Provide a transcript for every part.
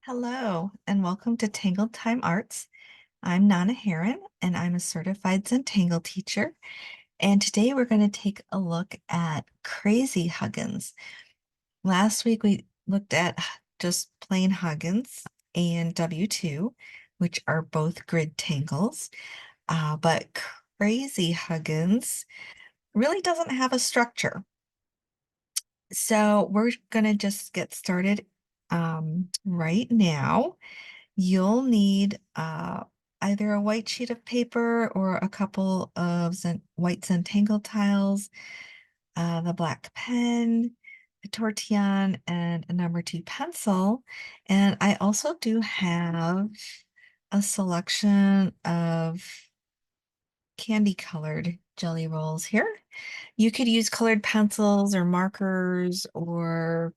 Hello, and welcome to Tangle Time Arts. I'm Nana Heron, and I'm a certified Zentangle teacher. And today we're going to take a look at Crazy Huggins. Last week we looked at just plain Huggins and W2, which are both grid tangles. But Crazy Huggins really doesn't have a structure. So we're going to just get started right now. You'll need either a white sheet of paper or a couple of white Zentangle tiles, the black pen, a tortillon, and a number 2 pencil. And I also do have a selection of candy colored jelly rolls here. You could use colored pencils or markers or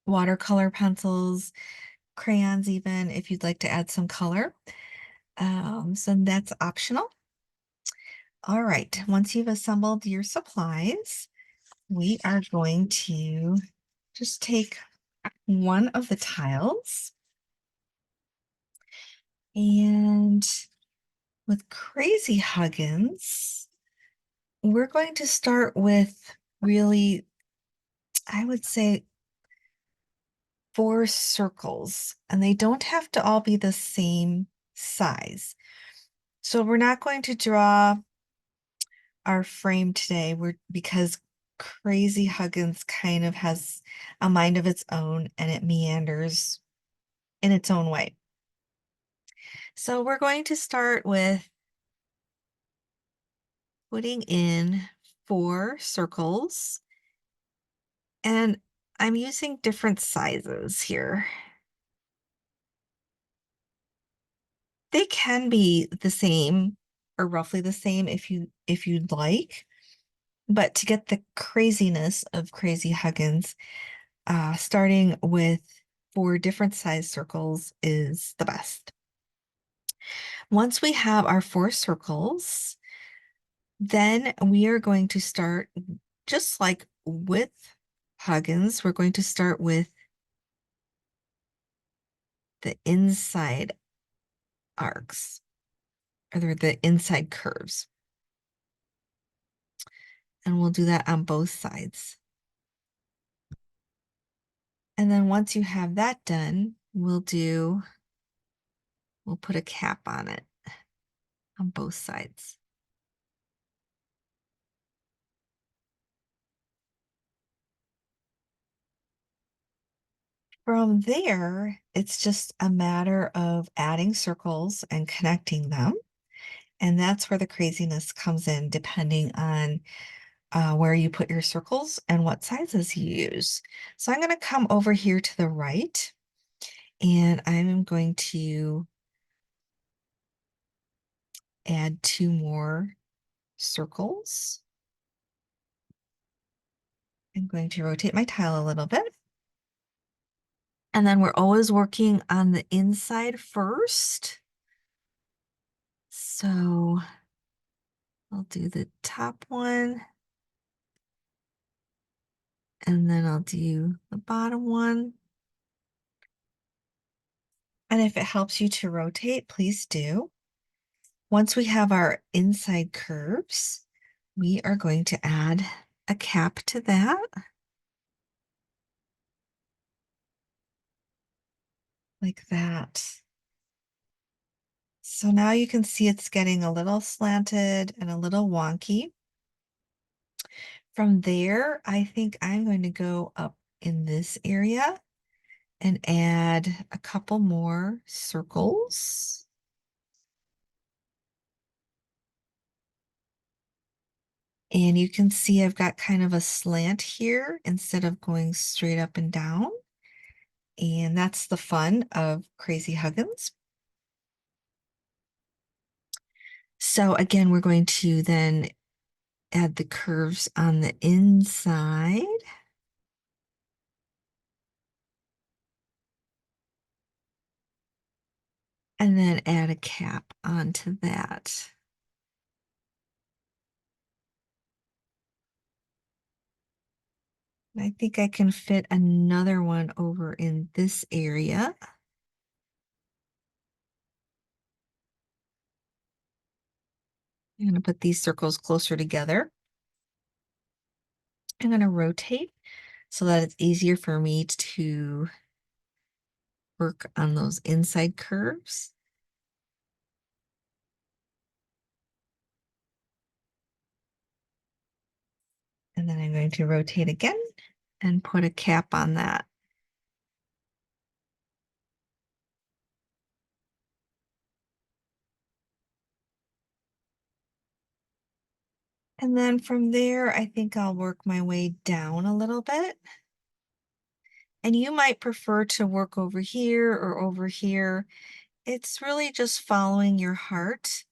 watercolor pencils, crayons even, if you'd like to add some color. So that's optional. All right, once you've assembled your supplies, we are going to just take one of the tiles, and with Crazy Huggins, we're going to start with really, I would say, 4 circles, and they don't have to all be the same size. So we're not going to draw our frame today because Crazy Huggins kind of has a mind of its own and it meanders in its own way. So we're going to start with putting in 4 circles, and I'm using different sizes here. They can be the same or roughly the same if you'd like, but to get the craziness of Crazy Huggins, starting with 4 different size circles is the best. Once we have our 4 circles, then we are going to start, just like with Huggins, we're going to start with the inside arcs, or the inside curves. And we'll do that on both sides. And then once you have that done, we'll put a cap on it on both sides. From there, it's just a matter of adding circles and connecting them. And that's where the craziness comes in, depending on where you put your circles and what sizes you use. So I'm going to come over here to the right, and I'm going to add 2 more circles. I'm going to rotate my tile a little bit. And then we're always working on the inside first. So I'll do the top one, and then I'll do the bottom one. And if it helps you to rotate, please do. Once we have our inside curves, we are going to add a cap to that. Like that. So now you can see it's getting a little slanted and a little wonky. From there, I think I'm going to go up in this area and add a couple more circles. And you can see I've got kind of a slant here instead of going straight up and down. And that's the fun of Crazy Huggins. So again, we're going to then add the curves on the inside. And then add a cap onto that. I think I can fit another one over in this area. I'm going to put these circles closer together. I'm going to rotate so that it's easier for me to work on those inside curves. And then I'm going to rotate again and put a cap on that. And then from there, I think I'll work my way down a little bit. And you might prefer to work over here or over here. It's really just following your heart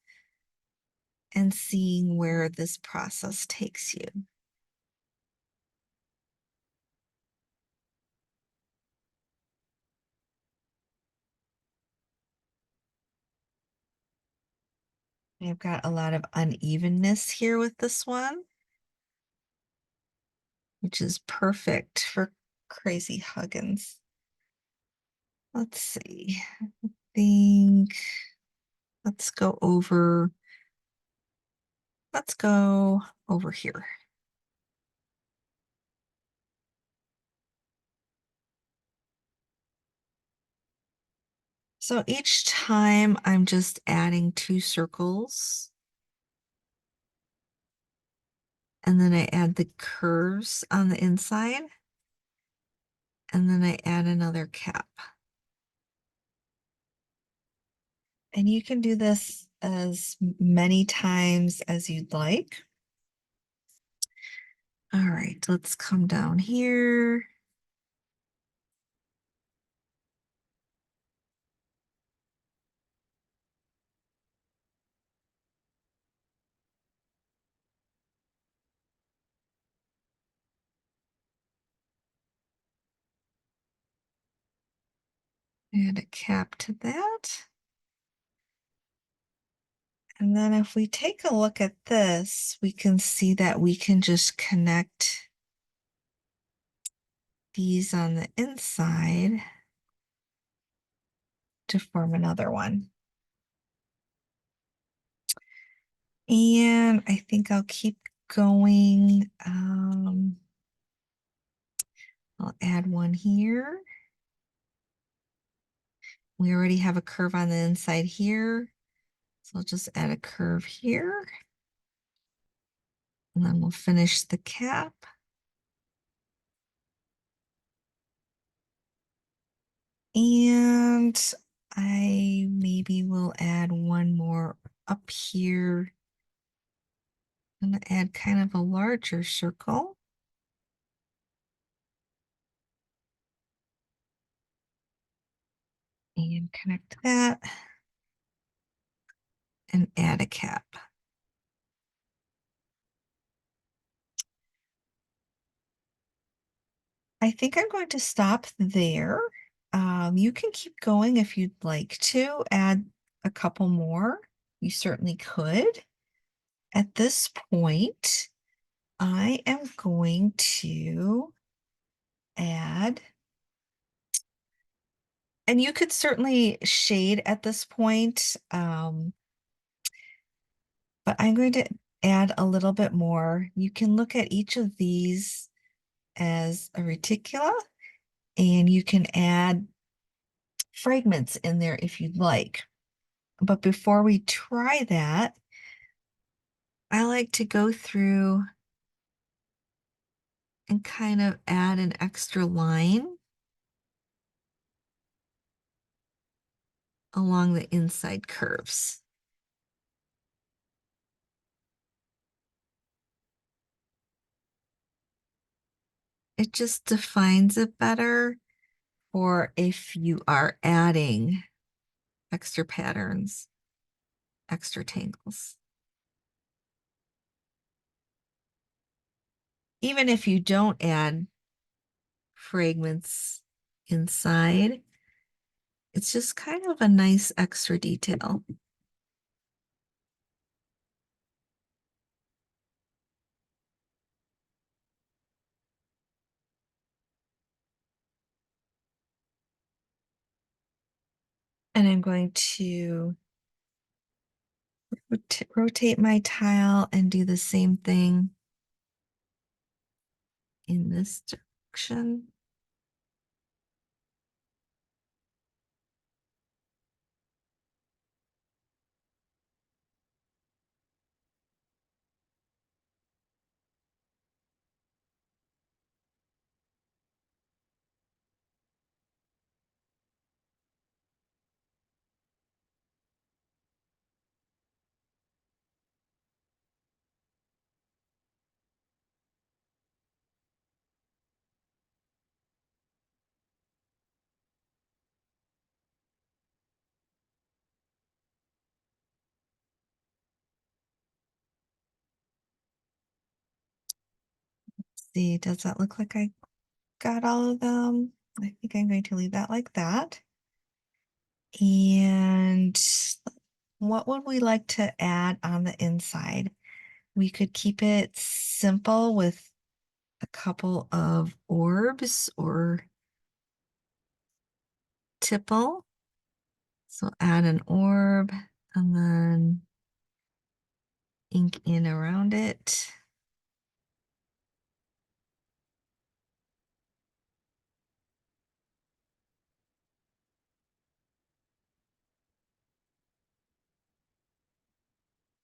and seeing where this process takes you. I've got a lot of unevenness here with this one, which is perfect for Crazy Huggins. Let's see. I think let's go over here. So each time I'm just adding 2 circles, and then I add the curves on the inside, and then I add another cap. And you can do this as many times as you'd like. All right, let's come down here. Add a cap to that. And then if we take a look at this, we can see that we can just connect these on the inside to form another one. And I think I'll keep going. I'll add one here. We already have a curve on the inside here. So I'll just add a curve here. And then we'll finish the cap. And I maybe will add one more up here. I'm going to add kind of a larger circle. And connect that. And add a cap. I think I'm going to stop there. You can keep going if you'd like to add a couple more. You certainly could. At this point, I am going to add, and you could certainly shade at this point, but I'm going to add a little bit more. You can look at each of these as a reticula, and you can add fragments in there if you'd like. But before we try that, I like to go through and kind of add an extra line along the inside curves. It just defines it better for if you are adding extra patterns, extra tangles. Even if you don't add fragments inside, it's just kind of a nice extra detail. And I'm going to rotate my tile and do the same thing in this direction. See, does that look like I got all of them? I think I'm going to leave that like that. And what would we like to add on the inside? We could keep it simple with a couple of orbs or tipple. So add an orb and then ink in around it.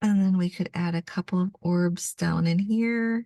And then we could add a couple of orbs down in here.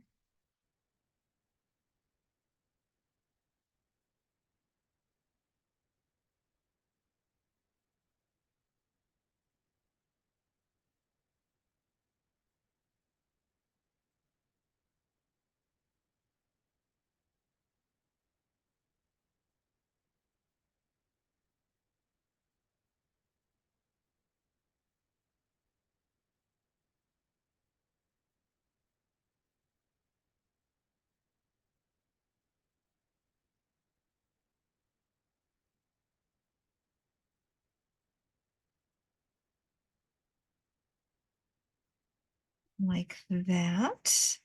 Like that.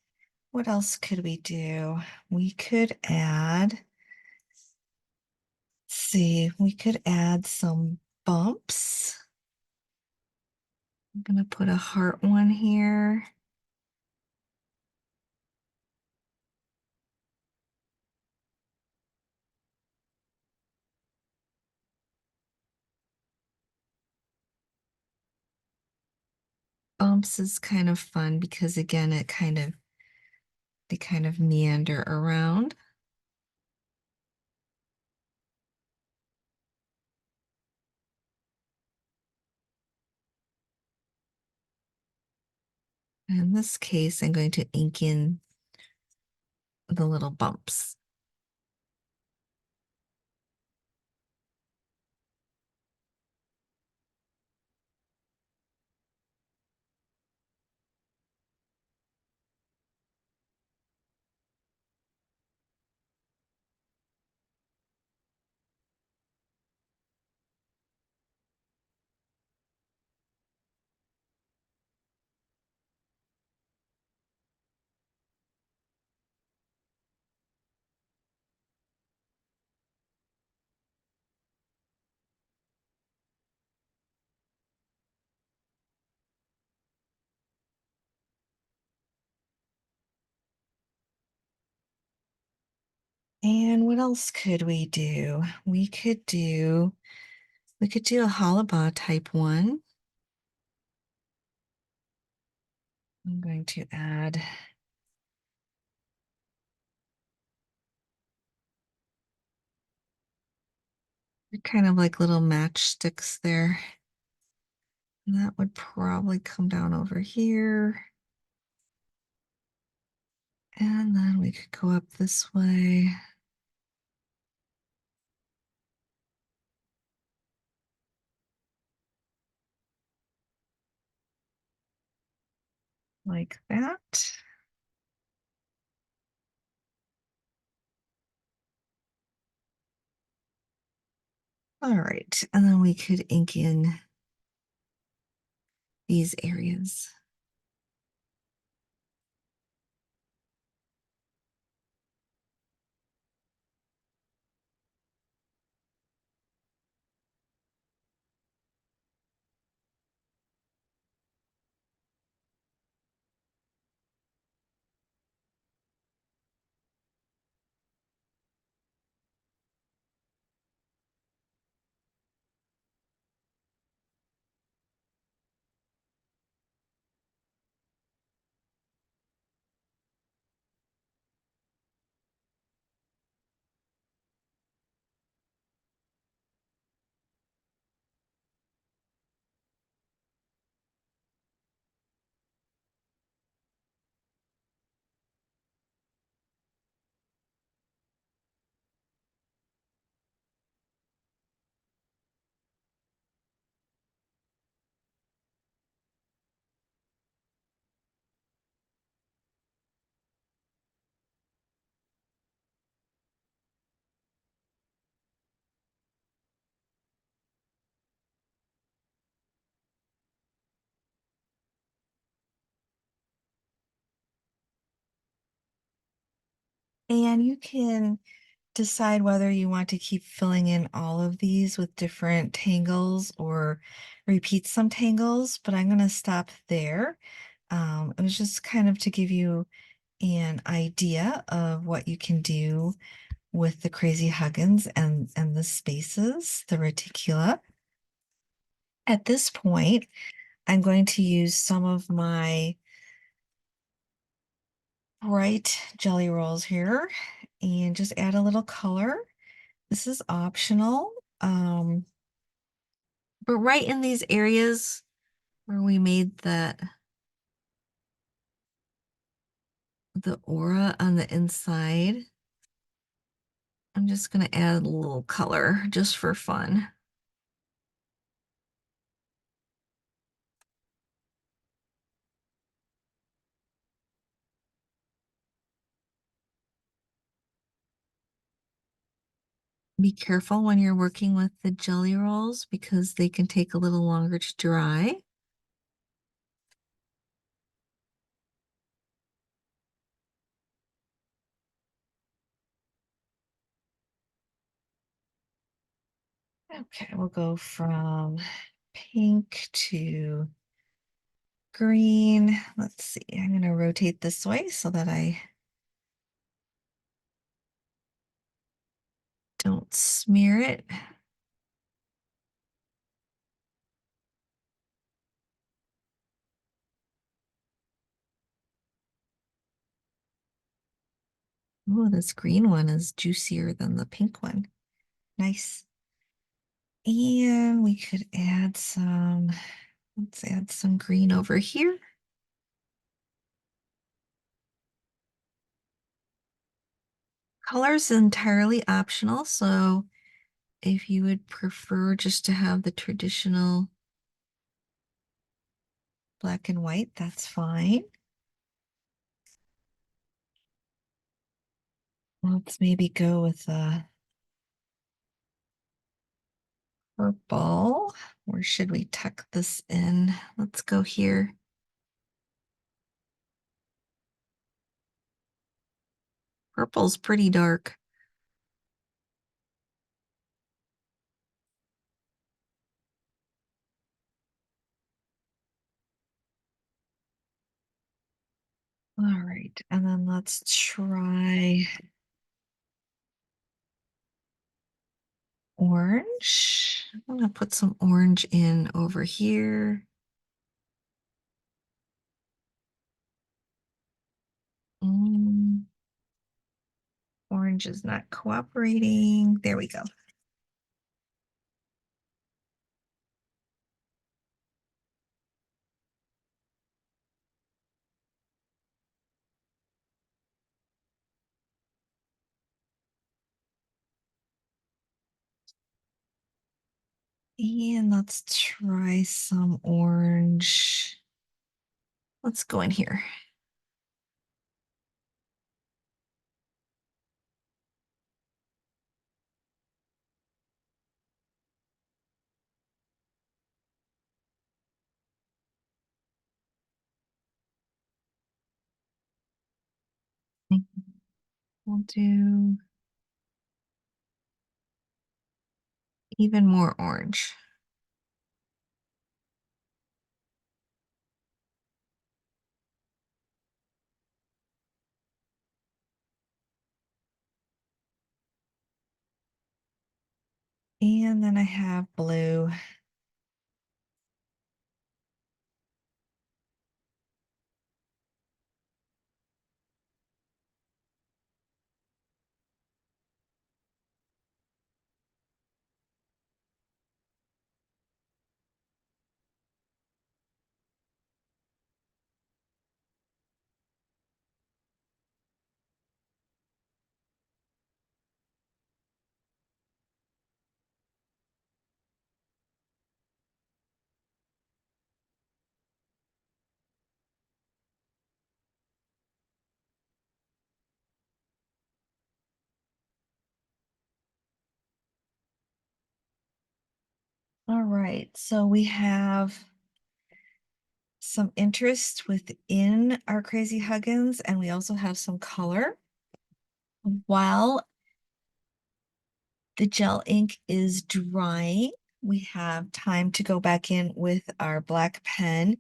What else could we do? We could add, let's see, we could add some bumps. I'm gonna put a heart one here. Bumps is kind of fun because again, they kind of meander around. In this case, I'm going to ink in the little bumps. And what else could we do? We could do a hollabah type one. I'm going to add kind of like little matchsticks there. And that would probably come down over here. And then we could go up this way. Like that. All right, and then we could ink in these areas. And you can decide whether you want to keep filling in all of these with different tangles or repeat some tangles, but I'm going to stop there. It was just kind of to give you an idea of what you can do with the Crazy Huggins and the spaces, the reticula. At this point, I'm going to use some of my bright jelly rolls here and just add a little color. This is optional. But right in these areas where we made the aura on the inside, I'm just going to add a little color just for fun. Be careful when you're working with the jelly rolls because they can take a little longer to dry. Okay, we'll go from pink to green. Let's see, I'm going to rotate this way so that I don't smear it. Oh, this green one is juicier than the pink one. Nice. And we could add some, let's add some green over here. Color's entirely optional, so if you would prefer just to have the traditional black and white, that's fine. Let's maybe go with a purple. Where should we tuck this in? Let's go here. Purple's pretty dark. All right, and then let's try orange. I'm gonna put some orange in over here. Mm, orange is not cooperating. There we go. And let's try some orange. Let's go in here. We'll do even more orange. And then I have blue. All right, so we have some interest within our Crazy Huggins, and we also have some color. while the gel ink is drying, we have time to go back in with our black pen.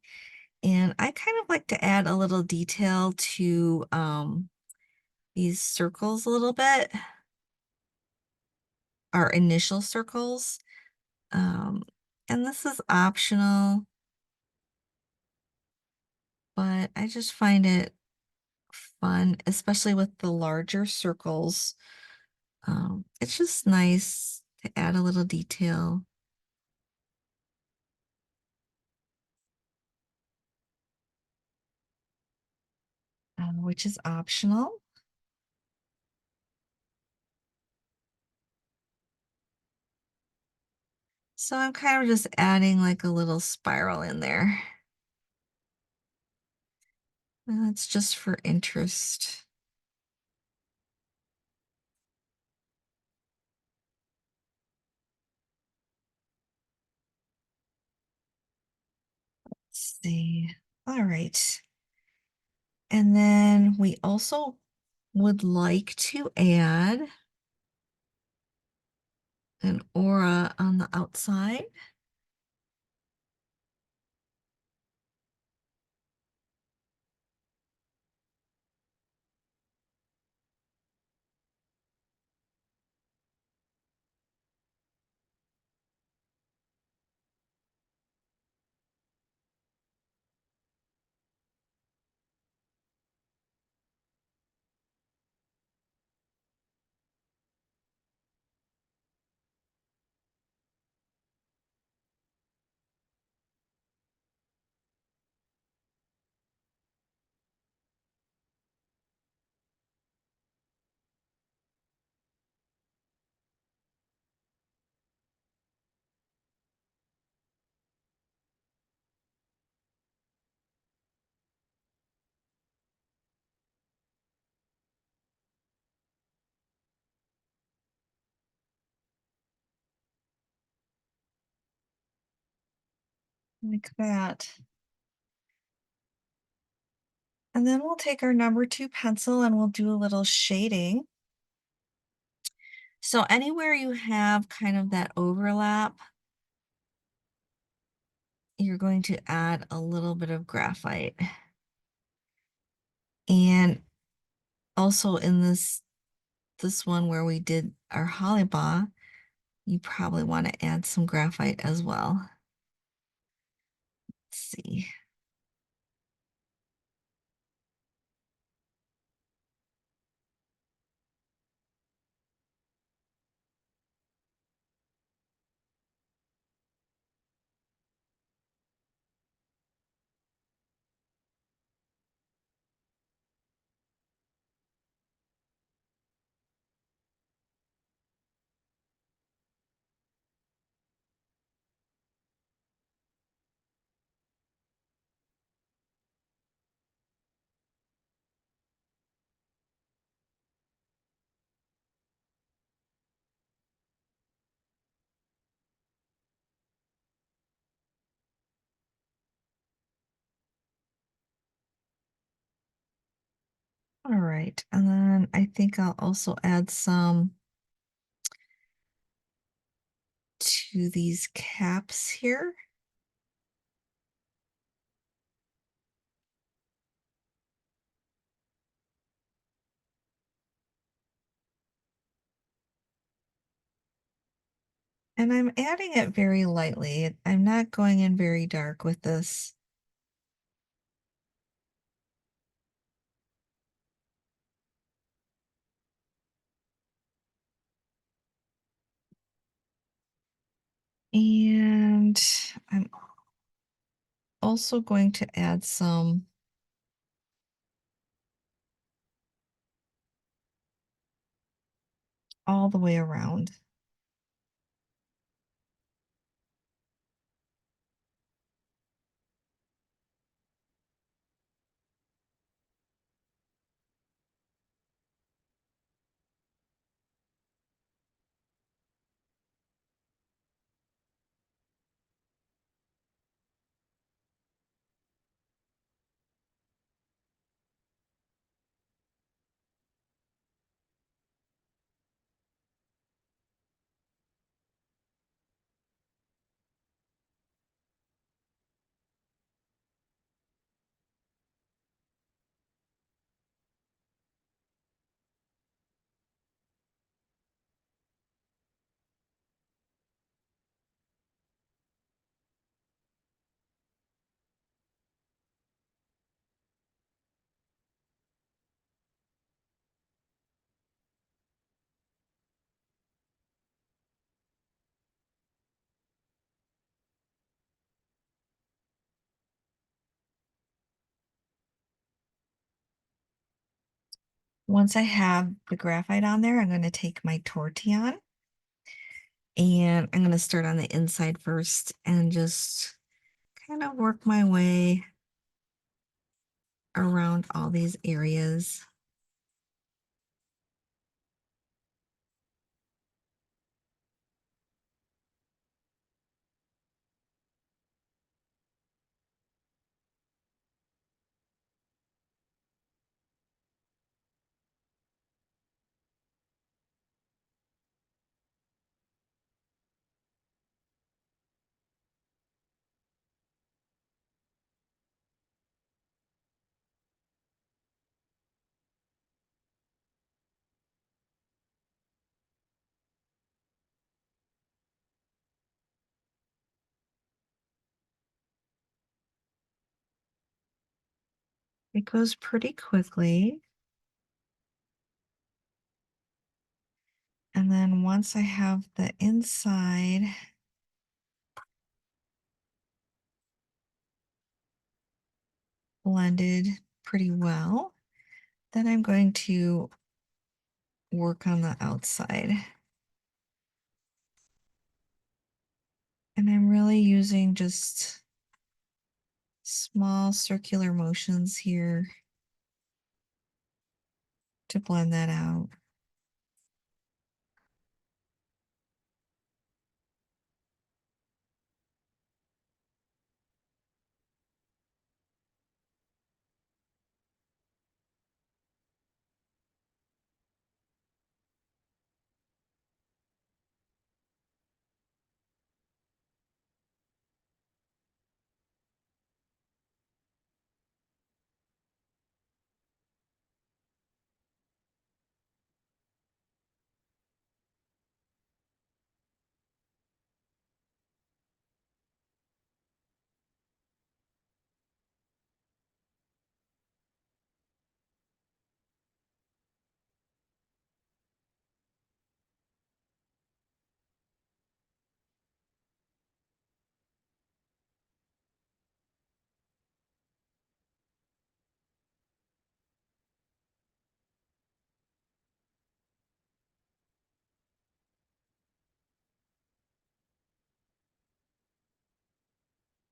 And I kind of like to add a little detail to these circles a little bit, our initial circles. Um, and this is optional, but I just find it fun, especially with the larger circles. It's just nice to add a little detail. Which is optional. So I'm kind of just adding like a little spiral in there. And that's just for interest. Let's see. All right. And then we also would like to add an aura on the outside. Like that. And then we'll take our number 2 pencil and we'll do a little shading. So anywhere you have kind of that overlap, you're going to add a little bit of graphite. And also in this one where we did our hollybaugh, you probably want to add some graphite as well. Let's see. All right, and then I think I'll also add some to these caps here. And I'm adding it very lightly. I'm not going in very dark with this. And I'm also going to add some all the way around. Once I have the graphite on there, I'm going to take my tortillon and I'm going to start on the inside first and just kind of work my way around all these areas. It goes pretty quickly. And then once I have the inside blended pretty well, then I'm going to work on the outside. And I'm really using just small circular motions here to blend that out.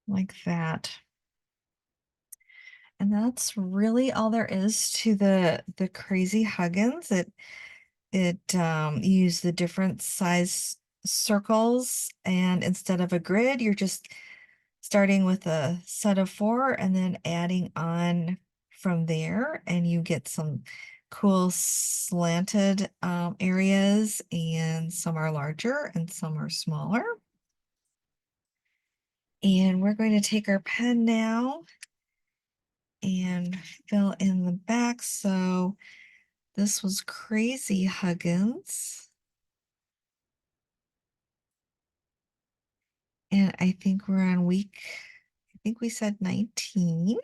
Like that. And that's really all there is to the Crazy Huggins. You use the different size circles, and instead of a grid, you're just starting with a set of 4 and then adding on from there, and you get some cool slanted areas, and some are larger and some are smaller. And we're going to take our pen now and fill in the back. So this was Crazy Huggins. And I think we're on I think we said 19.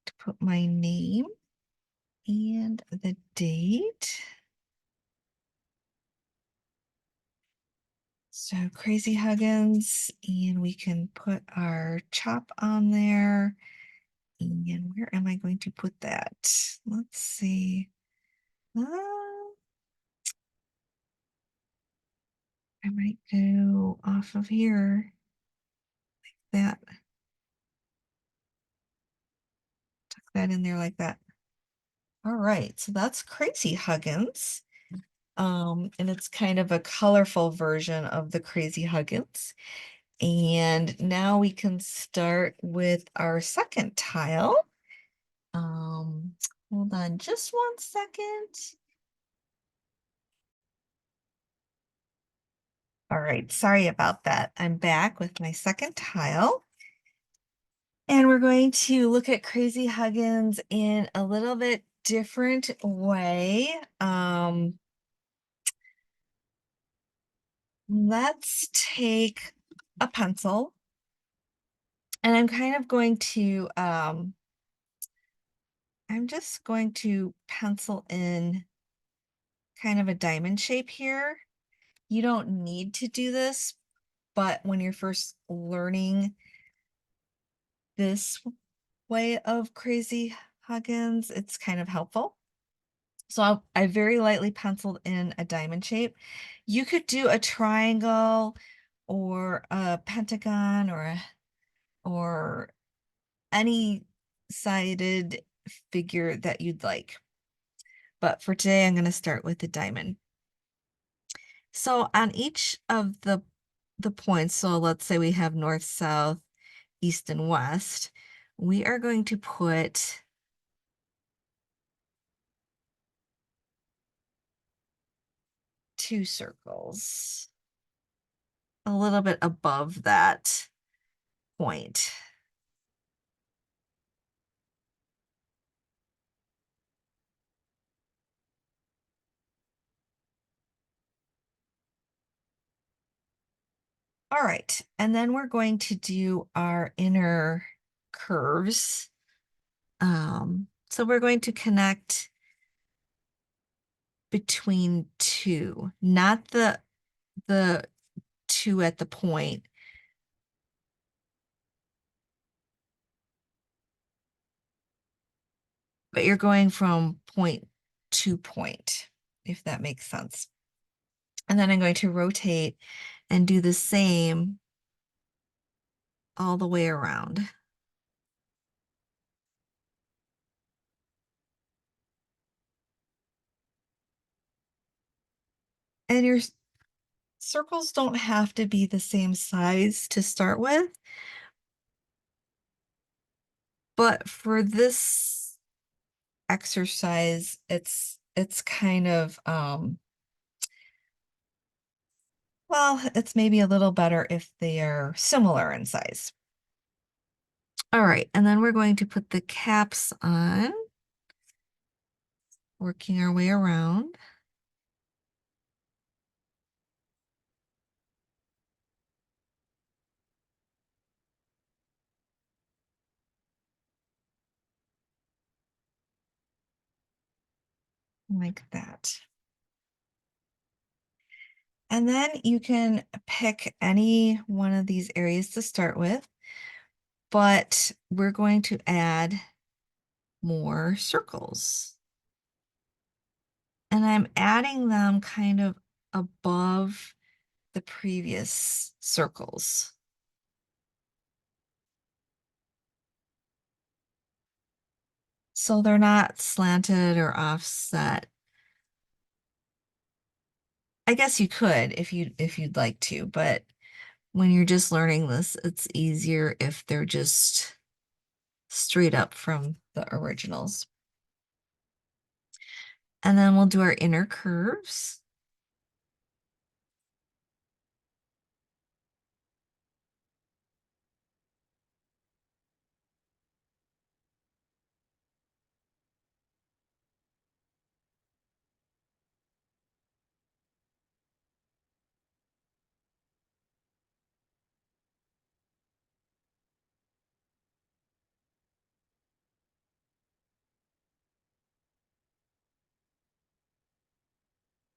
To put my name and the date. So Crazy Huggins, and we can put our chop on there. And where am I going to put that? Let's see. I might go off of here like that. Tuck that in there like that. All right, so that's Crazy Huggins. And it's kind of a colorful version of the Crazy Huggins. And now we can start with our second tile. Hold on just 1 second. All right, sorry about that. I'm back with my second tile. And we're going to look at Crazy Huggins in a little bit different way. Let's take a pencil, and I'm kind of going to, I'm just going to pencil in kind of a diamond shape here. You don't need to do this, but when you're first learning this way of Crazy Huggins, it's kind of helpful. So I very lightly penciled in a diamond shape. You could do a triangle or a pentagon or any sided figure that you'd like. But for today, I'm going to start with the diamond. So on each of the points, so let's say we have north, south, east, and west, we are going to put two circles a little bit above that point. All right, and then we're going to do our inner curves. So we're going to connect between two, not the two at the point, but you're going from point to point, if that makes sense. And then I'm going to rotate and do the same all the way around. And your circles don't have to be the same size to start with, but for this exercise, it's kind of well, it's maybe a little better if they are similar in size. All right, and then we're going to put the caps on, working our way around. Like that. And then you can pick any one of these areas to start with, but we're going to add more circles. And I'm adding them kind of above the previous circles. So they're not slanted or offset. I guess you could if you'd like to, but when you're just learning this, it's easier if they're just straight up from the originals. And then we'll do our inner curves.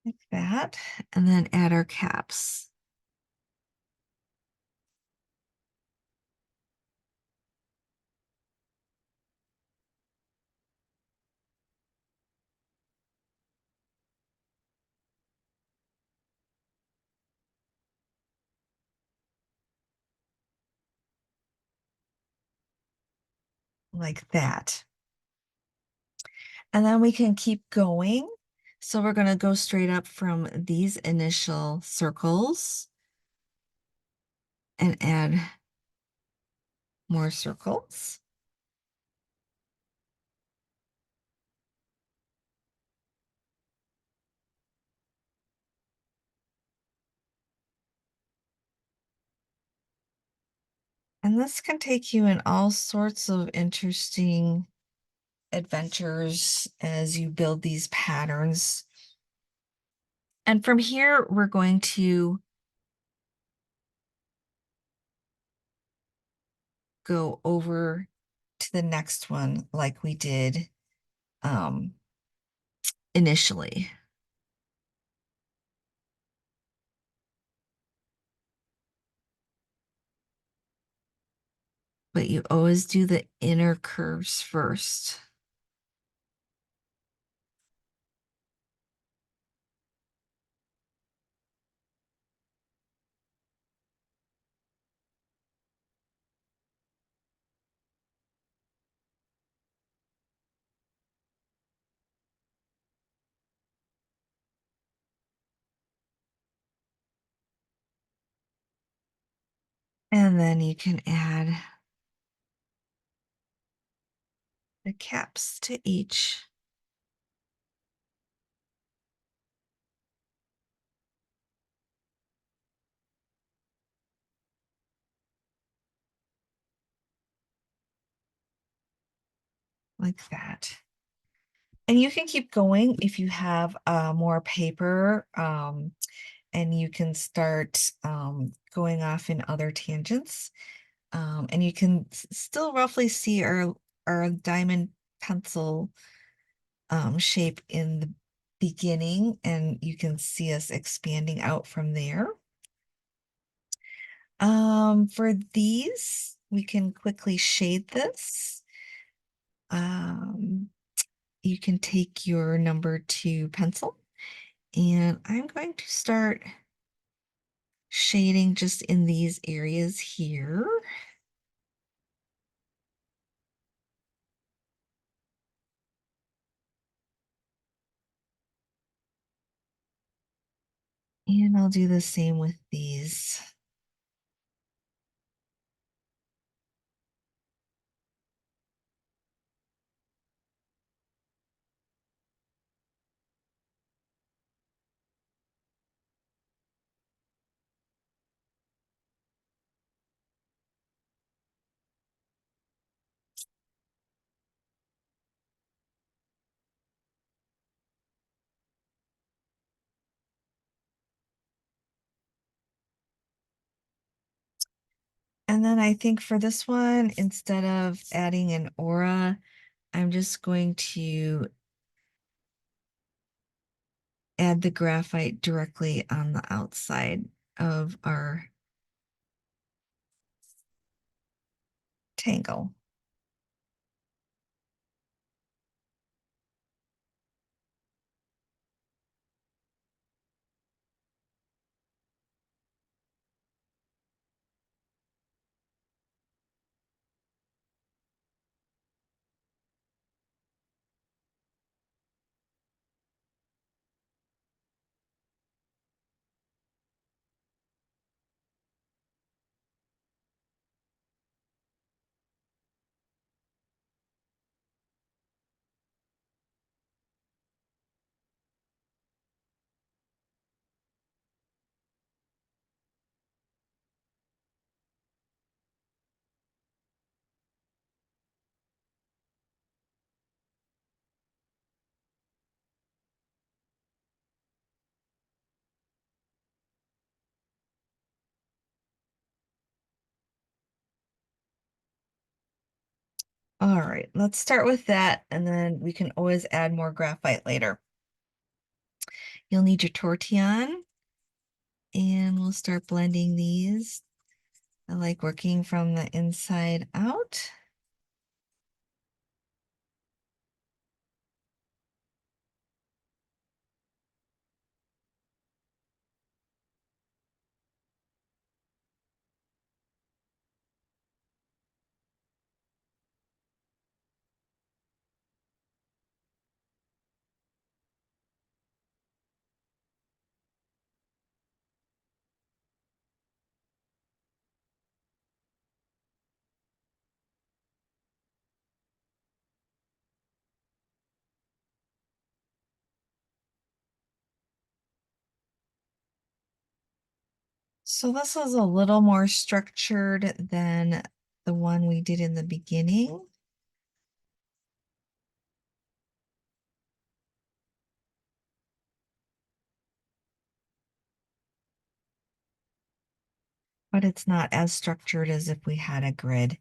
Like that, and then add our caps. Like that. And then we can keep going. So we're going to go straight up from these initial circles and add more circles. And this can take you in all sorts of interesting adventures as you build these patterns. And from here, we're going to go over to the next one like we did initially. But you always do the inner curves first. And then you can add the caps to each. Like that. And you can keep going if you have more paper, and you can start going off in other tangents. And you can still roughly see our diamond pencil shape in the beginning, and you can see us expanding out from there. For these, we can quickly shade this. Um, you can take your number 2 pencil, and I'm going to start shading just in these areas here. And I'll do the same with these. And then I think for this one, instead of adding an aura, I'm just going to add the graphite directly on the outside of our tangle. All right, let's start with that, and then we can always add more graphite later. You'll need your tortillon, and we'll start blending these. I like working from the inside out. So this is a little more structured than the one we did in the beginning. But it's not as structured as if we had a grid.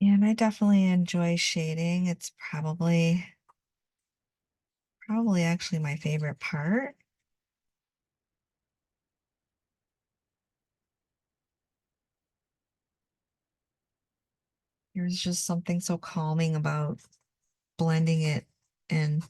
And I definitely enjoy shading. It's probably actually my favorite part. There's just something so calming about blending it in.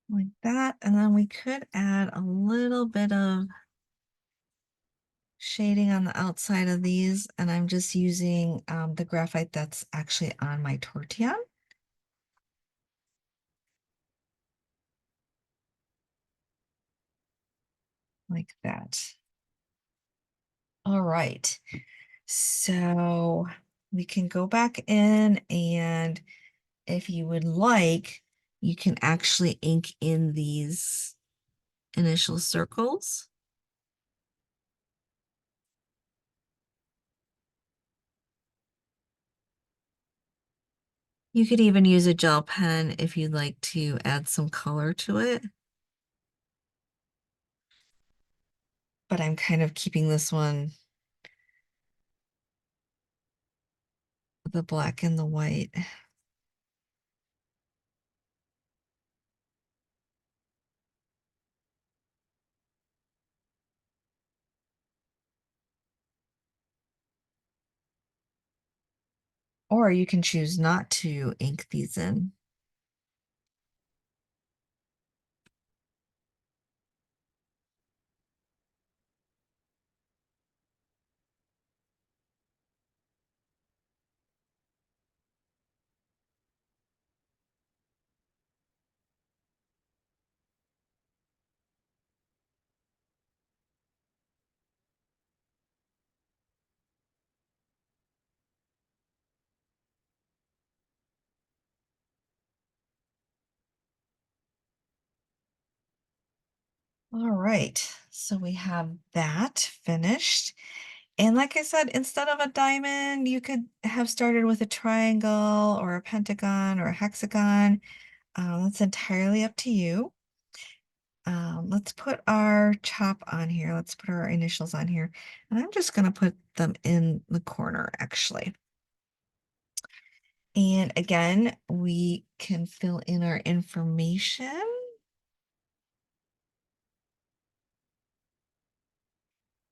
Like that. And then we could add a little bit of shading on the outside of these. And I'm just using the graphite that's actually on my tortillon, like that. All right. So we can go back in, and if you would like, you can actually ink in these initial circles. You could even use a gel pen if you'd like to add some color to it. But I'm kind of keeping this one the black and the white. Or you can choose not to ink these in. All right, so we have that finished. And like I said, instead of a diamond, you could have started with a triangle or a pentagon or a hexagon. That's entirely up to you. Let's put our chop on here. Let's put our initials on here. And I'm just going to put them in the corner, actually. And again, we can fill in our information.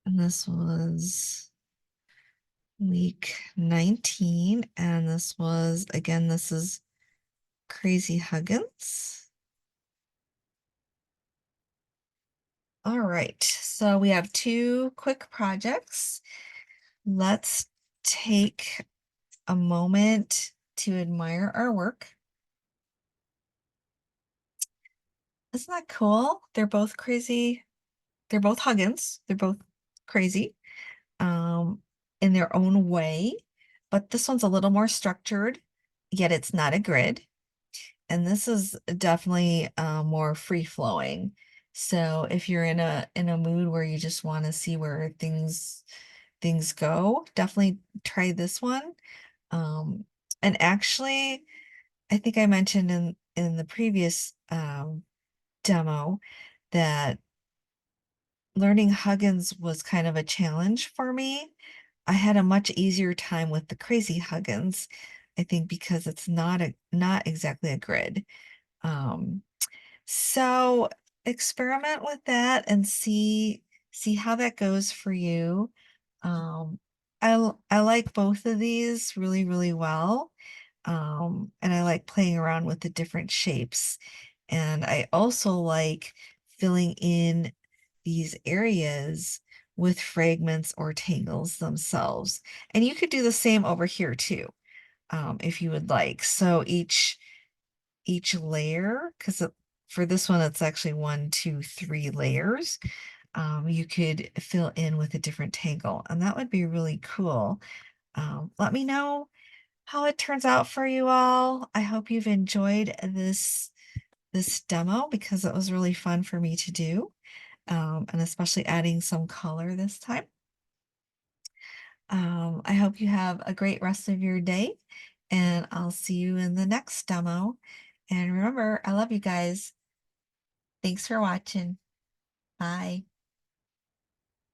And this was week 19. And this was, again, this is Crazy Huggins. All right, so we have two quick projects. Let's take a moment to admire our work. Isn't that cool? They're both crazy. They're both Huggins. They're both crazy in their own way. But this one's a little more structured, yet it's not a grid. And this is definitely more free flowing. So if you're in a mood where you just want to see where things go, definitely try this one. Um, and actually, I think I mentioned in the previous demo that learning Huggins was kind of a challenge for me. I had a much easier time with the Crazy Huggins, I think because it's not exactly a grid. Um, so experiment with that and see how that goes for you. Um, I like both of these really, really well. And I like playing around with the different shapes. And I also like filling in these areas with fragments or tangles themselves. And you could do the same over here too, if you would like. So each layer, because for this one, it's actually 1, 2, 3 layers. You could fill in with a different tangle, and that would be really cool. Let me know how it turns out for you all. I hope you've enjoyed this demo because it was really fun for me to do, and especially adding some color this time. I hope you have a great rest of your day, and I'll see you in the next demo. And remember, I love you guys. Thanks for watching. Bye.